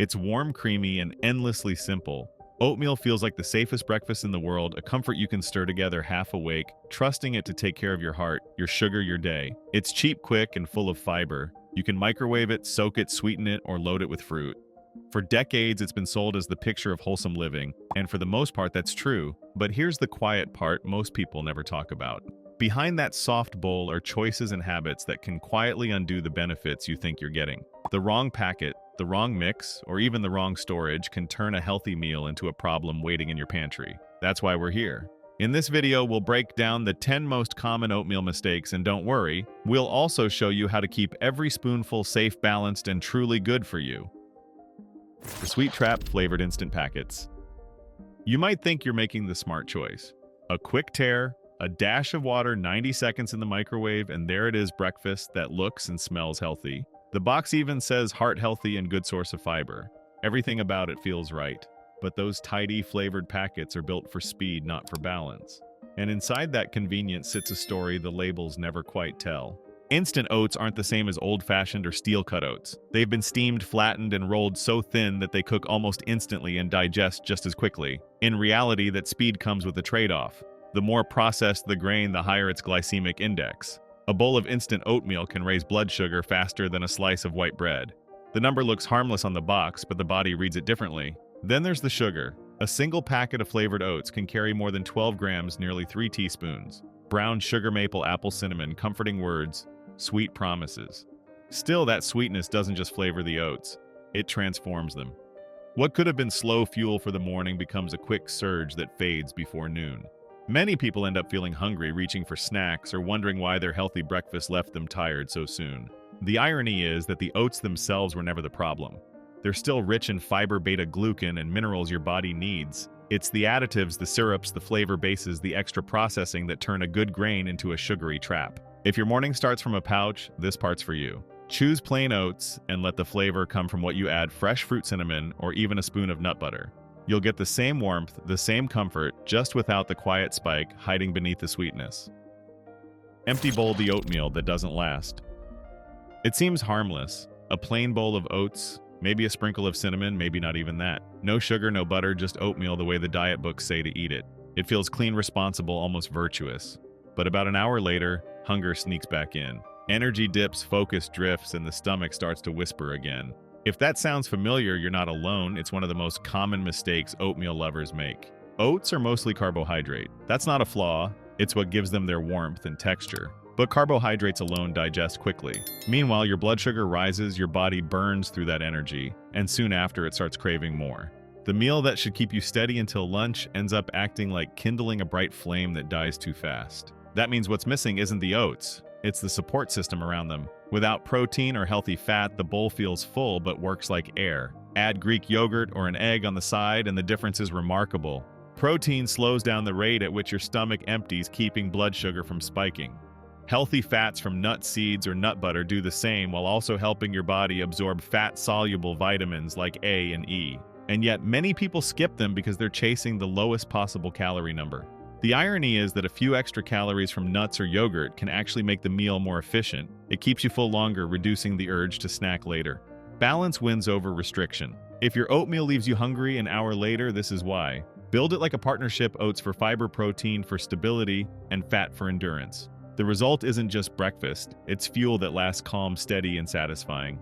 It's warm, creamy, and endlessly simple. Oatmeal feels like the safest breakfast in the world, a comfort you can stir together half awake, trusting it to take care of your heart, your sugar, your day. It's cheap, quick, and full of fiber. You can microwave it, soak it, sweeten it, or load it with fruit. For decades, it's been sold as the picture of wholesome living, and for the most part, that's true. But here's the quiet part most people never talk about. Behind that soft bowl are choices and habits that can quietly undo the benefits you think you're getting. The wrong packet, the wrong mix, or even the wrong storage can turn a healthy meal into a problem waiting in your pantry. That's why we're here. In this video, we'll break down the 10 most common oatmeal mistakes, and don't worry, we'll also show you how to keep every spoonful safe, balanced, and truly good for you. The Sweet Trap flavored instant packets. You might think you're making the smart choice. A quick tear, a dash of water, 90 seconds in the microwave, and there it is, breakfast that looks and smells healthy. The box even says heart healthy and good source of fiber. Everything about it feels right. But those tidy, flavored packets are built for speed, not for balance. And inside that convenience sits a story the labels never quite tell. Instant oats aren't the same as old-fashioned or steel-cut oats. They've been steamed, flattened, and rolled so thin that they cook almost instantly and digest just as quickly. In reality, that speed comes with a trade-off. The more processed the grain, the higher its glycemic index. A bowl of instant oatmeal can raise blood sugar faster than a slice of white bread. The number looks harmless on the box, but the body reads it differently. Then there's the sugar. A single packet of flavored oats can carry more than 12 grams, nearly 3 teaspoons. Brown sugar, maple, apple, cinnamon, comforting words, sweet promises. Still, that sweetness doesn't just flavor the oats, it transforms them. What could have been slow fuel for the morning becomes a quick surge that fades before noon. Many people end up feeling hungry, reaching for snacks, or wondering why their healthy breakfast left them tired so soon. The irony is that the oats themselves were never the problem. They're still rich in fiber, beta-glucan, and minerals your body needs. It's the additives, the syrups, the flavor bases, the extra processing that turn a good grain into a sugary trap. If your morning starts from a pouch, this part's for you. Choose plain oats and let the flavor come from what you add: fresh fruit, cinnamon, or even a spoon of nut butter. You'll get the same warmth, the same comfort, just without the quiet spike hiding beneath the sweetness. Empty bowl the oatmeal that doesn't last. It seems harmless. A plain bowl of oats, maybe a sprinkle of cinnamon, maybe not even that. No sugar, no butter, just oatmeal the way the diet books say to eat it. It feels clean, responsible, almost virtuous. But about an hour later, hunger sneaks back in. Energy dips, focus drifts, and the stomach starts to whisper again. If that sounds familiar, you're not alone. It's one of the most common mistakes oatmeal lovers make. Oats are mostly carbohydrate. That's not a flaw. It's what gives them their warmth and texture. But carbohydrates alone digest quickly. Meanwhile, your blood sugar rises, your body burns through that energy, and soon after it starts craving more. The meal that should keep you steady until lunch ends up acting like kindling a bright flame that dies too fast. That means what's missing isn't the oats, it's the support system around them. Without protein or healthy fat, the bowl feels full but works like air. Add Greek yogurt or an egg on the side and the difference is remarkable. Protein slows down the rate at which your stomach empties, keeping blood sugar from spiking. Healthy fats from nuts, seeds, or nut butter do the same while also helping your body absorb fat-soluble vitamins like A and E. And yet, many people skip them because they're chasing the lowest possible calorie number. The irony is that a few extra calories from nuts or yogurt can actually make the meal more efficient. It keeps you full longer, reducing the urge to snack later. Balance wins over restriction. If your oatmeal leaves you hungry an hour later, this is why. Build it like a partnership: oats for fiber, protein for stability, and fat for endurance. The result isn't just breakfast, it's fuel that lasts calm, steady, and satisfying.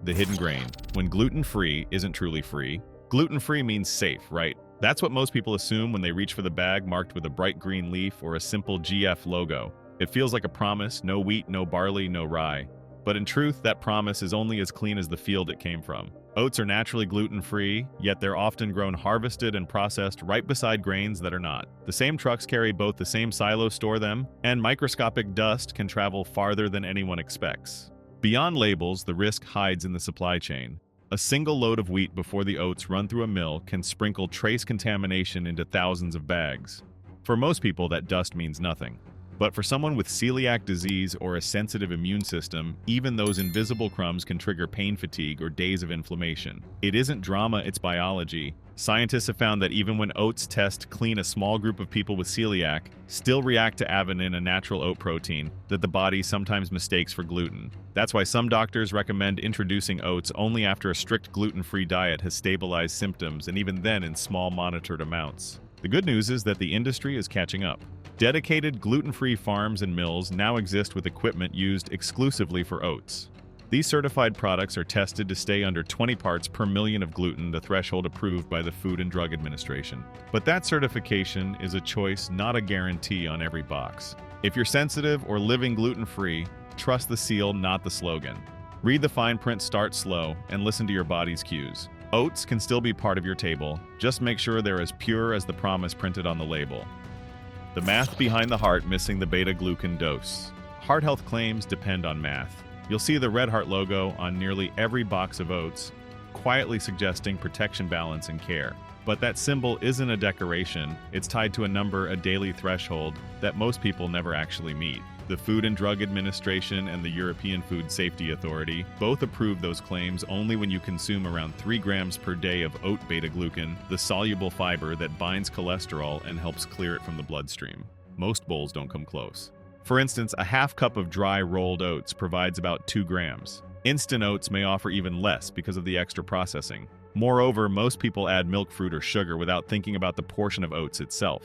The hidden grain. When gluten-free isn't truly free. Gluten-free means safe, right? That's what most people assume when they reach for the bag marked with a bright green leaf or a simple GF logo. It feels like a promise: no wheat, no barley, no rye. But in truth, that promise is only as clean as the field it came from. Oats are naturally gluten-free, yet they're often grown, harvested, and processed right beside grains that are not. The same trucks carry both, the same silos store them, and microscopic dust can travel farther than anyone expects. Beyond labels, the risk hides in the supply chain. A single load of wheat before the oats run through a mill can sprinkle trace contamination into thousands of bags. For most people, that dust means nothing. But for someone with celiac disease or a sensitive immune system, even those invisible crumbs can trigger pain fatigue or days of inflammation. It isn't drama, it's biology. Scientists have found that even when oats test clean, a small group of people with celiac still react to avenin, a natural oat protein that the body sometimes mistakes for gluten. That's why some doctors recommend introducing oats only after a strict gluten-free diet has stabilized symptoms, and even then in small monitored amounts. The good news is that the industry is catching up. Dedicated gluten-free farms and mills now exist with equipment used exclusively for oats. These certified products are tested to stay under 20 parts per million of gluten, the threshold approved by the Food and Drug Administration. But that certification is a choice, not a guarantee on every box. If you're sensitive or living gluten-free, trust the seal, not the slogan. Read the fine print, start slow, and listen to your body's cues. Oats can still be part of your table. Just make sure they're as pure as the promise printed on the label. The math behind the heart missing the beta-glucan dose. Heart health claims depend on math. You'll see the red heart logo on nearly every box of oats, quietly suggesting protection, balance, and care. But that symbol isn't a decoration. It's tied to a number, a daily threshold, that most people never actually meet. The Food and Drug Administration and the European Food Safety Authority both approve those claims only when you consume around 3 grams per day of oat beta-glucan, the soluble fiber that binds cholesterol and helps clear it from the bloodstream. Most bowls don't come close. For instance, a half cup of dry rolled oats provides about 2 grams. Instant oats may offer even less because of the extra processing. Moreover, most people add milk, fruit, or sugar without thinking about the portion of oats itself.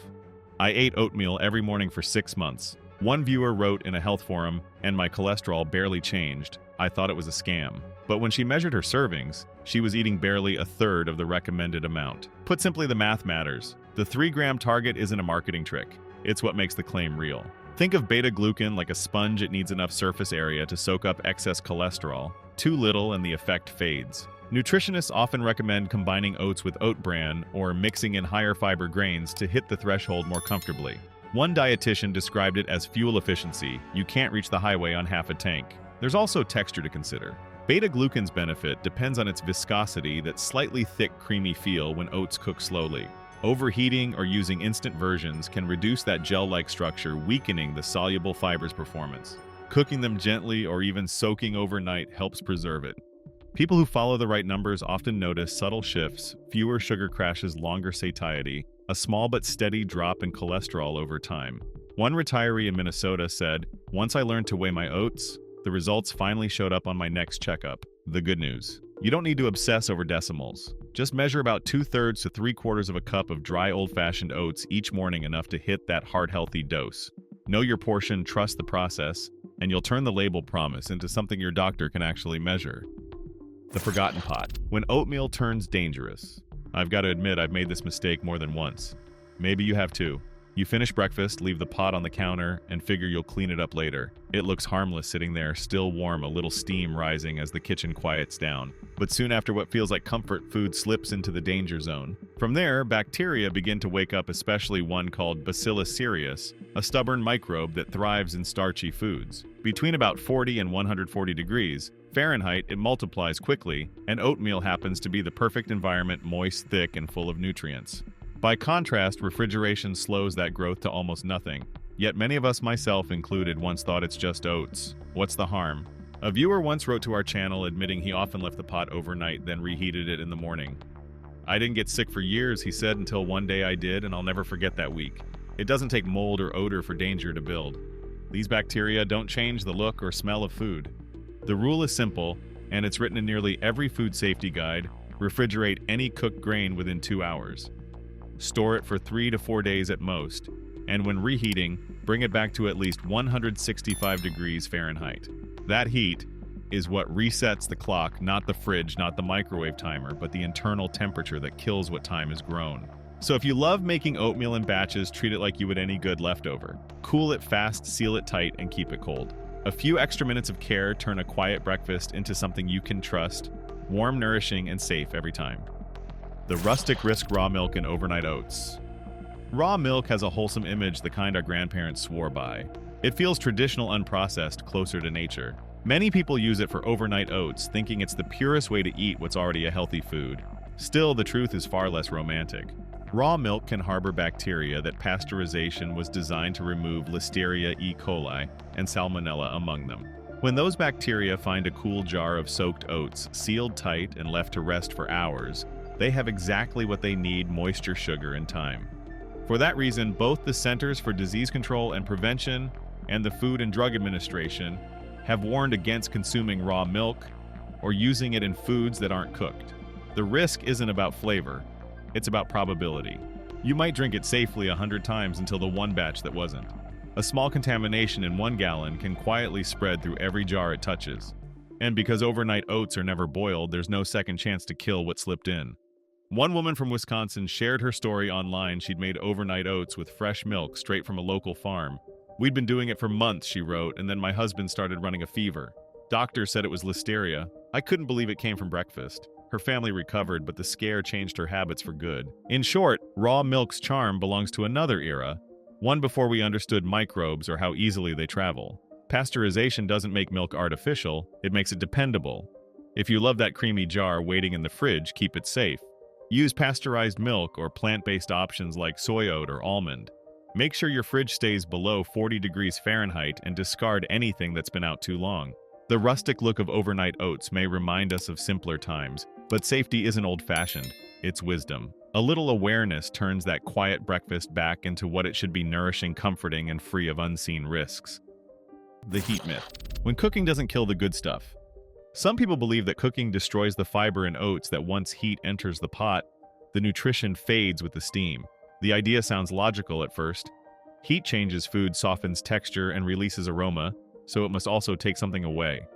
I ate oatmeal every morning for 6 months. One viewer wrote in a health forum, "And my cholesterol barely changed. I thought it was a scam." But when she measured her servings, she was eating barely a third of the recommended amount. Put simply, the math matters. The 3-gram target isn't a marketing trick. It's what makes the claim real. Think of beta-glucan like a sponge. It needs enough surface area to soak up excess cholesterol. Too little and the effect fades. Nutritionists often recommend combining oats with oat bran or mixing in higher fiber grains to hit the threshold more comfortably. One dietitian described it as fuel efficiency. You can't reach the highway on half a tank. There's also texture to consider. Beta-glucan's benefit depends on its viscosity, that slightly thick, creamy feel when oats cook slowly. Overheating or using instant versions can reduce that gel-like structure, weakening the soluble fiber's performance. Cooking them gently or even soaking overnight helps preserve it. People who follow the right numbers often notice subtle shifts, fewer sugar crashes, longer satiety, a small but steady drop in cholesterol over time. One retiree in Minnesota said, "Once I learned to weigh my oats, the results finally showed up on my next checkup." The good news: you don't need to obsess over decimals. Just measure about 2/3 to 3/4 of a cup of dry old-fashioned oats each morning, enough to hit that heart-healthy dose. Know your portion, trust the process, and you'll turn the label promise into something your doctor can actually measure. The forgotten pot. When oatmeal turns dangerous. I've got to admit, I've made this mistake more than once. Maybe you have too. You finish breakfast, leave the pot on the counter, and figure you'll clean it up later. It looks harmless sitting there, still warm, a little steam rising as the kitchen quiets down. But soon after, what feels like comfort food slips into the danger zone. From there, bacteria begin to wake up, especially one called Bacillus cereus, a stubborn microbe that thrives in starchy foods. Between about 40 and 140 degrees Fahrenheit, it multiplies quickly, and oatmeal happens to be the perfect environment, moist, thick, and full of nutrients. By contrast, refrigeration slows that growth to almost nothing. Yet many of us, myself included, once thought it's just oats. What's the harm? A viewer once wrote to our channel admitting he often left the pot overnight, then reheated it in the morning. "I didn't get sick for years," he said, "until one day I did, and I'll never forget that week." It doesn't take mold or odor for danger to build. These bacteria don't change the look or smell of food. The rule is simple, and it's written in nearly every food safety guide: refrigerate any cooked grain within 2 hours. Store it for 3 to 4 days at most, and when reheating, bring it back to at least 165 degrees Fahrenheit. That heat is what resets the clock, not the fridge, not the microwave timer, but the internal temperature that kills what time has grown. So if you love making oatmeal in batches, treat it like you would any good leftover. Cool it fast, seal it tight, and keep it cold. A few extra minutes of care turn a quiet breakfast into something you can trust, warm, nourishing, and safe every time. The rustic risk: raw milk and overnight oats. Raw milk has a wholesome image, the kind our grandparents swore by. It feels traditional, unprocessed, closer to nature. Many people use it for overnight oats, thinking it's the purest way to eat what's already a healthy food. Still, the truth is far less romantic. Raw milk can harbor bacteria that pasteurization was designed to remove, Listeria E. coli and Salmonella among them. When those bacteria find a cool jar of soaked oats, sealed tight and left to rest for hours, they have exactly what they need: moisture, sugar, and time. For that reason, both the Centers for Disease Control and Prevention and the Food and Drug Administration have warned against consuming raw milk or using it in foods that aren't cooked. The risk isn't about flavor, it's about probability. You might drink it safely 100 times until the one batch that wasn't. A small contamination in 1 gallon can quietly spread through every jar it touches. And because overnight oats are never boiled, there's no second chance to kill what slipped in. One woman from Wisconsin shared her story online. She'd made overnight oats with fresh milk straight from a local farm. "We'd been doing it for months," she wrote, "and then my husband started running a fever. Doctors said it was listeria. I couldn't believe it came from breakfast." Her family recovered, but the scare changed her habits for good. In short, raw milk's charm belongs to another era, one before we understood microbes or how easily they travel. Pasteurization doesn't make milk artificial, it makes it dependable. If you love that creamy jar waiting in the fridge, keep it safe. Use pasteurized milk or plant-based options like soy oat or almond. Make sure your fridge stays below 40 degrees Fahrenheit and discard anything that's been out too long. The rustic look of overnight oats may remind us of simpler times, but safety isn't old-fashioned, it's wisdom. A little awareness turns that quiet breakfast back into what it should be: nourishing, comforting, and free of unseen risks. The heat myth. When cooking doesn't kill the good stuff. Some people believe that cooking destroys the fiber in oats, that once heat enters the pot, the nutrition fades with the steam. The idea sounds logical at first. Heat changes food, softens texture, and releases aroma, so it must also take something away.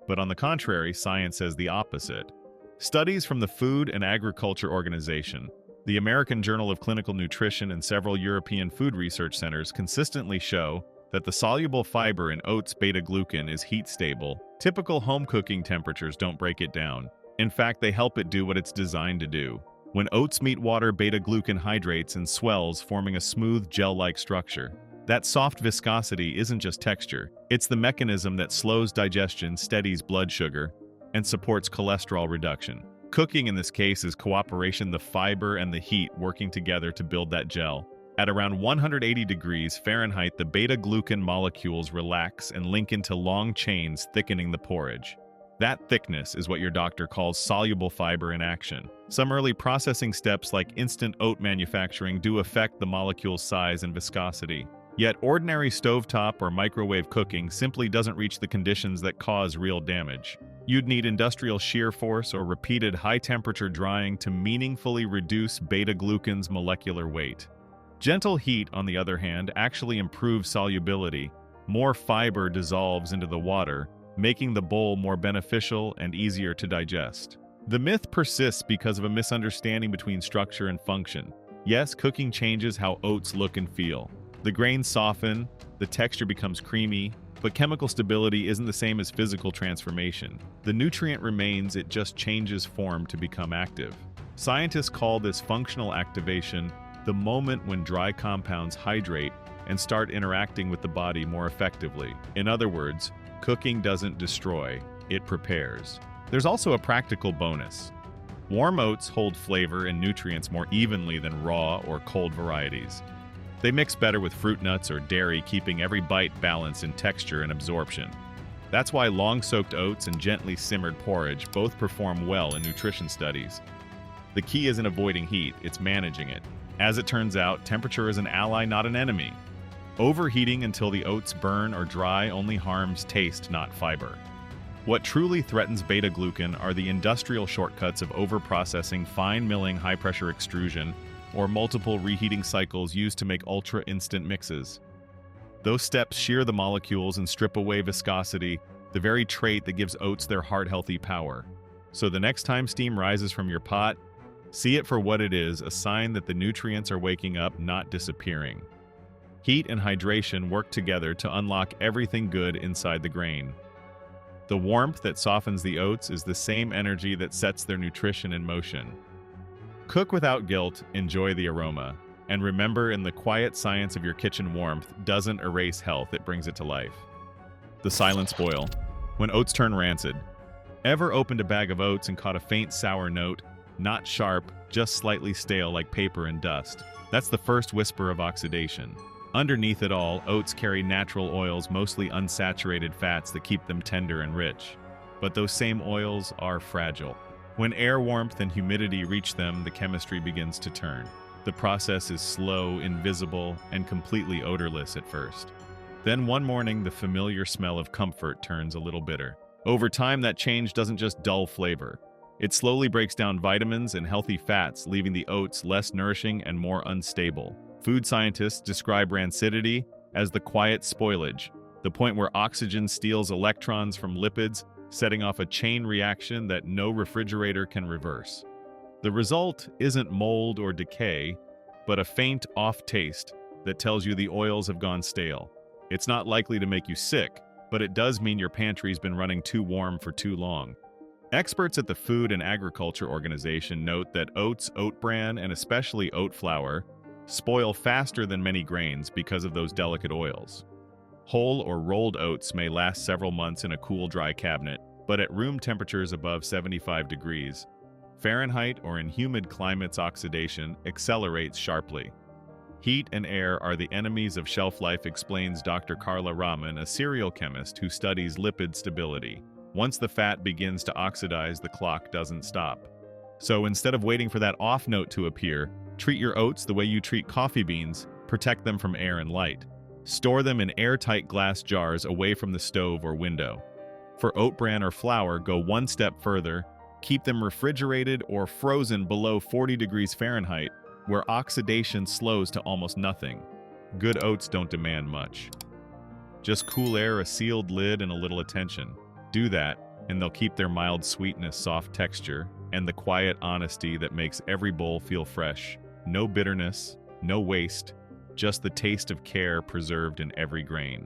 But on the contrary, science says the opposite. Studies from the Food and Agriculture Organization, the American Journal of Clinical Nutrition, and several European food research centers consistently show that the soluble fiber in oats, beta-glucan, is heat-stable. Typical home cooking temperatures don't break it down. In fact, they help it do what it's designed to do. When oats meet water, beta-glucan hydrates and swells, forming a smooth, gel-like structure. That soft viscosity isn't just texture, it's the mechanism that slows digestion, steadies blood sugar, and supports cholesterol reduction. Cooking in this case is cooperation, the fiber and the heat working together to build that gel. At around 180 degrees Fahrenheit, the beta-glucan molecules relax and link into long chains, thickening the porridge. That thickness is what your doctor calls soluble fiber in action. Some early processing steps like instant oat manufacturing do affect the molecule's size and viscosity. Yet ordinary stovetop or microwave cooking simply doesn't reach the conditions that cause real damage. You'd need industrial shear force or repeated high-temperature drying to meaningfully reduce beta-glucan's molecular weight. Gentle heat, on the other hand, actually improves solubility. More fiber dissolves into the water, making the bowl more beneficial and easier to digest. The myth persists because of a misunderstanding between structure and function. Yes, cooking changes how oats look and feel. The grains soften, the texture becomes creamy, but chemical stability isn't the same as physical transformation. The nutrient remains, it just changes form to become active. Scientists call this functional activation, the moment when dry compounds hydrate and start interacting with the body more effectively. In other words, cooking doesn't destroy, it prepares. There's also a practical bonus. Warm oats hold flavor and nutrients more evenly than raw or cold varieties. They mix better with fruit nuts or dairy, keeping every bite balanced in texture and absorption. That's why long-soaked oats and gently simmered porridge both perform well in nutrition studies. The key isn't avoiding heat, it's managing it. As it turns out, temperature is an ally, not an enemy. Overheating until the oats burn or dry only harms taste, not fiber. What truly threatens beta-glucan are the industrial shortcuts of overprocessing, fine milling, high-pressure extrusion, or multiple reheating cycles used to make ultra-instant mixes. Those steps shear the molecules and strip away viscosity, the very trait that gives oats their heart-healthy power. So the next time steam rises from your pot, see it for what it is, a sign that the nutrients are waking up, not disappearing. Heat and hydration work together to unlock everything good inside the grain. The warmth that softens the oats is the same energy that sets their nutrition in motion. Cook without guilt, enjoy the aroma, and remember, in the quiet science of your kitchen, warmth doesn't erase health, it brings it to life. The silent spoil. When oats turn rancid. Ever opened a bag of oats and caught a faint sour note? Not sharp, just slightly stale like paper and dust. That's the first whisper of oxidation. Underneath it all, oats carry natural oils, mostly unsaturated fats that keep them tender and rich. But those same oils are fragile. When air warmth and humidity reach them, the chemistry begins to turn. The process is slow, invisible, and completely odorless at first. Then one morning, the familiar smell of comfort turns a little bitter. Over time, that change doesn't just dull flavor. It slowly breaks down vitamins and healthy fats, leaving the oats less nourishing and more unstable. Food scientists describe rancidity as the quiet spoilage, the point where oxygen steals electrons from lipids, setting off a chain reaction that no refrigerator can reverse. The result isn't mold or decay, but a faint off taste that tells you the oils have gone stale. It's not likely to make you sick, but it does mean your pantry's been running too warm for too long. Experts at the Food and Agriculture Organization note that oats, oat bran, and especially oat flour spoil faster than many grains because of those delicate oils. Whole or rolled oats may last several months in a cool, dry cabinet, but at room temperatures above 75 degrees Fahrenheit or in humid climates, oxidation accelerates sharply. Heat and air are the enemies of shelf life, explains Dr. Carla Rahman, a cereal chemist who studies lipid stability. Once the fat begins to oxidize, the clock doesn't stop. So instead of waiting for that off note to appear, treat your oats the way you treat coffee beans. Protect them from air and light. Store them in airtight glass jars away from the stove or window. For oat bran or flour, go one step further. Keep them refrigerated or frozen below 40 degrees Fahrenheit, where oxidation slows to almost nothing. Good oats don't demand much. Just cool air, a sealed lid, and a little attention. Do that, and they'll keep their mild sweetness, soft texture, and the quiet honesty that makes every bowl feel fresh. No bitterness, no waste, just the taste of care preserved in every grain.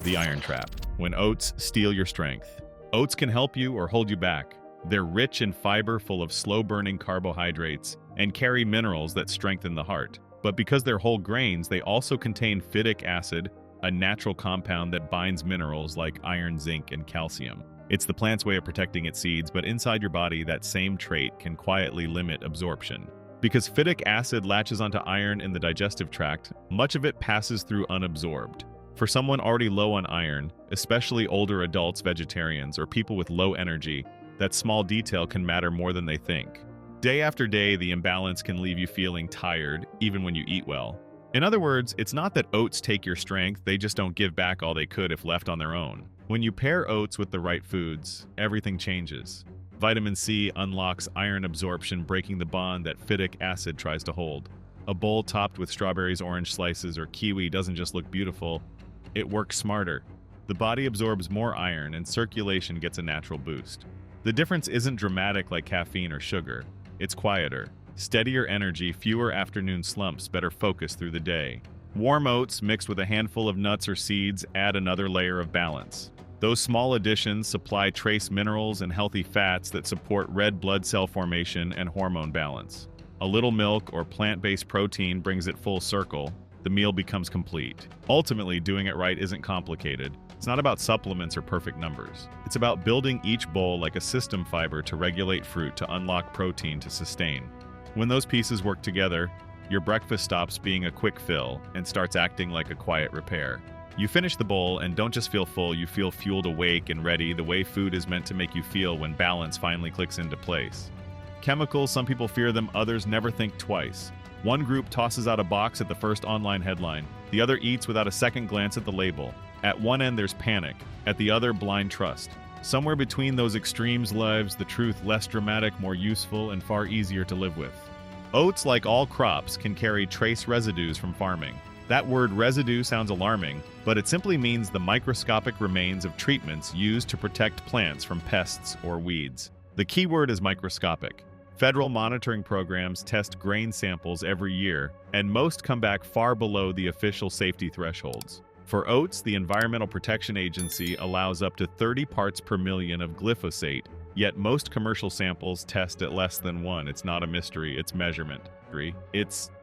The iron trap. When oats steal your strength. Oats can help you or hold you back. They're rich in fiber, full of slow-burning carbohydrates, and carry minerals that strengthen the heart. But because they're whole grains, they also contain phytic acid, a natural compound that binds minerals like iron, zinc, and calcium. It's the plant's way of protecting its seeds, but inside your body, that same trait can quietly limit absorption. Because phytic acid latches onto iron in the digestive tract, much of it passes through unabsorbed. For someone already low on iron, especially older adults, vegetarians, or people with low energy, that small detail can matter more than they think. Day after day, the imbalance can leave you feeling tired, even when you eat well. In other words, it's not that oats take your strength, they just don't give back all they could if left on their own. When you pair oats with the right foods, everything changes. Vitamin C unlocks iron absorption, breaking the bond that phytic acid tries to hold. A bowl topped with strawberries, orange slices, or kiwi doesn't just look beautiful, it works smarter. The body absorbs more iron and circulation gets a natural boost. The difference isn't dramatic like caffeine or sugar. It's quieter. Steadier energy, fewer afternoon slumps, better focus through the day. Warm oats mixed with a handful of nuts or seeds add another layer of balance. Those small additions supply trace minerals and healthy fats that support red blood cell formation and hormone balance. A little milk or plant-based protein brings it full circle. The meal becomes complete. Ultimately, doing it right isn't complicated. It's not about supplements or perfect numbers. It's about building each bowl like a system fiber to regulate fruit, to unlock protein, to sustain. When those pieces work together, your breakfast stops being a quick fill and starts acting like a quiet repair. You finish the bowl and don't just feel full, you feel fueled, awake, and ready, the way food is meant to make you feel when balance finally clicks into place. Chemicals, some people fear them, others never think twice. One group tosses out a box at the first online headline. The other eats without a second glance at the label. At one end, there's panic. At the other, blind trust. Somewhere between those extremes lives the truth, less dramatic, more useful, and far easier to live with. Oats, like all crops, can carry trace residues from farming. That word residue sounds alarming, but it simply means the microscopic remains of treatments used to protect plants from pests or weeds. The key word is microscopic. Federal monitoring programs test grain samples every year, and most come back far below the official safety thresholds. For oats, the Environmental Protection Agency allows up to 30 parts per million of glyphosate, yet most commercial samples test at less than 1. It's not a mystery, it's measurement.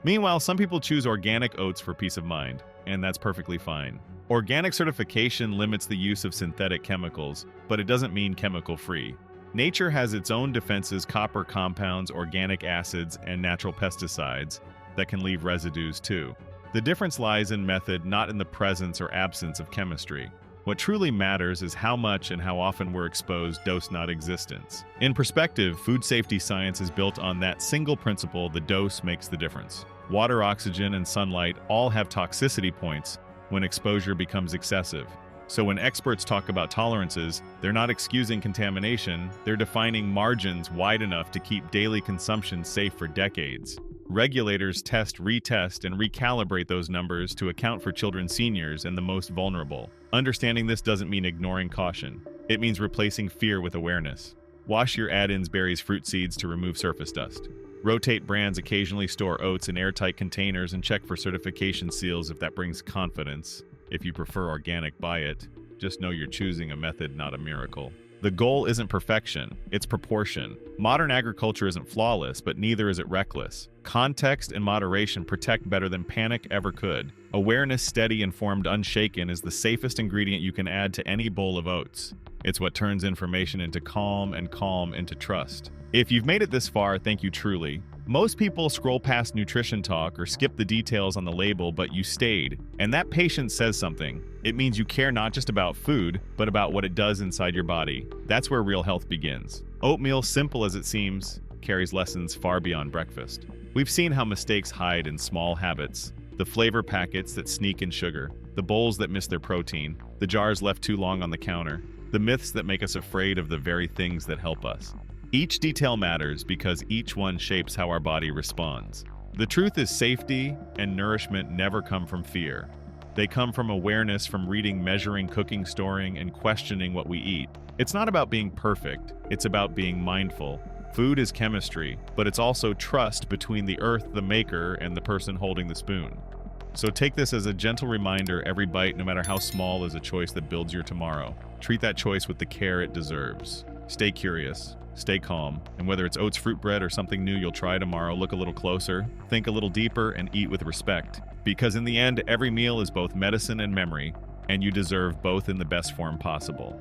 Meanwhile, some people choose organic oats for peace of mind, and that's perfectly fine. Organic certification limits the use of synthetic chemicals, but it doesn't mean chemical-free. Nature has its own defenses: copper compounds, organic acids, and natural pesticides that can leave residues too. The difference lies in method, not in the presence or absence of chemistry. What truly matters is how much and how often we're exposed, dose not existence. In perspective, food safety science is built on that single principle: the dose makes the difference. Water, oxygen, and sunlight all have toxicity points when exposure becomes excessive. So when experts talk about tolerances, they're not excusing contamination, they're defining margins wide enough to keep daily consumption safe for decades. Regulators test, retest, and recalibrate those numbers to account for children, seniors, and the most vulnerable. Understanding this doesn't mean ignoring caution. It means replacing fear with awareness. Wash your add-ins, berries, fruit seeds to remove surface dust. Rotate brands, occasionally store oats in airtight containers, and check for certification seals if that brings confidence. If you prefer organic, buy it. Just know you're choosing a method, not a miracle. The goal isn't perfection, it's proportion. Modern agriculture isn't flawless, but neither is it reckless. Context and moderation protect better than panic ever could. Awareness, steady, informed, unshaken, is the safest ingredient you can add to any bowl of oats. It's what turns information into calm and calm into trust. If you've made it this far, thank you truly. Most people scroll past nutrition talk or skip the details on the label, but you stayed. And that patience says something. It means you care not just about food, but about what it does inside your body. That's where real health begins. Oatmeal, simple as it seems, carries lessons far beyond breakfast. We've seen how mistakes hide in small habits. The flavor packets that sneak in sugar, the bowls that miss their protein, the jars left too long on the counter, the myths that make us afraid of the very things that help us. Each detail matters because each one shapes how our body responds. The truth is, safety and nourishment never come from fear. They come from awareness, from reading, measuring, cooking, storing, and questioning what we eat. It's not about being perfect, it's about being mindful. Food is chemistry, but it's also trust between the earth, the maker, and the person holding the spoon. So take this as a gentle reminder: every bite, no matter how small, is a choice that builds your tomorrow. Treat that choice with the care it deserves. Stay curious. Stay calm, and whether it's oats fruit bread or something new you'll try tomorrow, look a little closer, think a little deeper, and eat with respect. Because in the end, every meal is both medicine and memory, and you deserve both in the best form possible.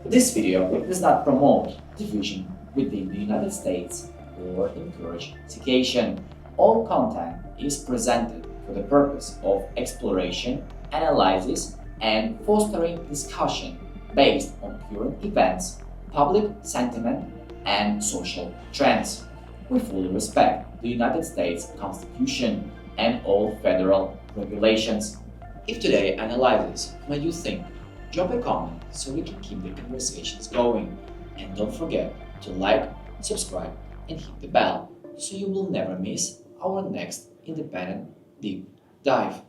This video does not promote division within the United States or encourage segregation. All content is presented for the purpose of exploration, analysis, and fostering discussion based on current events, public sentiment, and social trends. We fully respect the United States Constitution and all federal regulations. If today's analysis made you think, drop a comment so we can keep the conversations going. And don't forget to like, subscribe, and hit the bell so you will never miss our next independent deep dive.